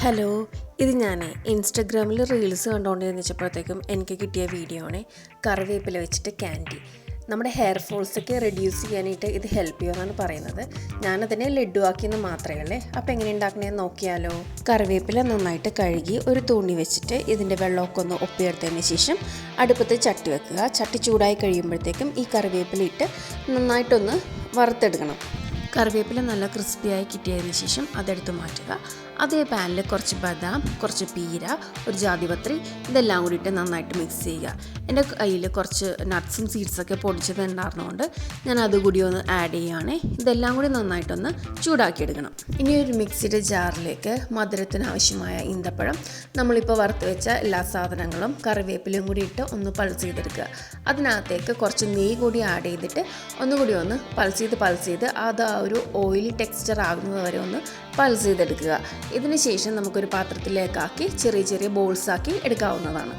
Hello, ഇത് ഞാൻ ഇൻസ്റ്റഗ്രാമിൽ റീൽസ് കണ്ടുകൊണ്ടിരുന്നപ്പോഴത്തേക്കും എനിക്ക് കിട്ടിയ വീഡിയോ ആണ് കറിവേപ്പില വെച്ചിട്ട് ക്യാൻഡി. നമ്മുടെ ഹെയർ ഫോൾസൊക്കെ റെഡ്യൂസ് ചെയ്യാനായിട്ട് ഇത് ഹെൽപ്പ് ചെയ്യുമെന്നാണ് പറയുന്നത്. ഞാനതിനെ ലഡ്ഡു ആക്കിയെന്ന് മാത്രമേ ഉള്ളൂ. അപ്പോൾ എങ്ങനെ ഉണ്ടാക്കണേന്ന് നോക്കിയാലോ. കറിവേപ്പില നന്നായിട്ട് കഴുകി ഒരു തുണി വെച്ചിട്ട് ഇതിൻ്റെ വെള്ളമൊക്കെ ഒന്ന് ഒപ്പിയെടുത്തതിന് ശേഷം അടുപ്പത്ത് ചട്ടി വെക്കുക. ചട്ടി ചൂടായി കഴിയുമ്പോഴത്തേക്കും ഈ കറിവേപ്പില ഇട്ട് നന്നായിട്ടൊന്ന് വറുത്തെടുക്കണം. കറിവേപ്പില നല്ല ക്രിസ്പിയായി കിട്ടിയതിന് ശേഷം അതെടുത്ത് മാറ്റുക. അതേ പാനിൽ കുറച്ച് ബദാം, കുറച്ച് പീര, ഒരു ജാതിപത്രി ഇതെല്ലാം കൂടിയിട്ട് നന്നായിട്ട് മിക്സ് ചെയ്യുക. എൻ്റെ കയ്യിൽ കുറച്ച് നട്ട്സും സീഡ്സൊക്കെ പൊടിച്ചത് ഉണ്ടായിരുന്നതുകൊണ്ട് ഞാൻ അതുകൂടി ഒന്ന് ആഡ് ചെയ്യുകയാണ്. ഇതെല്ലാം കൂടി നന്നായിട്ടൊന്ന് ചൂടാക്കിയെടുക്കണം. ഇനി ഒരു മിക്സിയുടെ ജാറിലേക്ക് മധുരത്തിന് ആവശ്യമായ ഈന്തപ്പഴം, നമ്മളിപ്പോൾ വറുത്ത് വെച്ച എല്ലാ സാധനങ്ങളും കറിവേപ്പിലയും കൂടി ഇട്ട് ഒന്ന് പൾസ് ചെയ്തെടുക്കുക. അതിനകത്തേക്ക് കുറച്ച് നെയ്യ് കൂടി ആഡ് ചെയ്തിട്ട് ഒന്നുകൂടി ഒന്ന് പൾസ് ചെയ്ത് അത് ആ ഒരു ഓയിലി ടെക്സ്ചർ ആകുന്നത് വരെ ഒന്ന് പൾസ് ചെയ്തെടുക്കുക. ഇതിന് ശേഷം നമുക്കൊരു പാത്രത്തിലേക്കാക്കി ചെറിയ ബോൾസാക്കി എടുക്കാവുന്നതാണ്.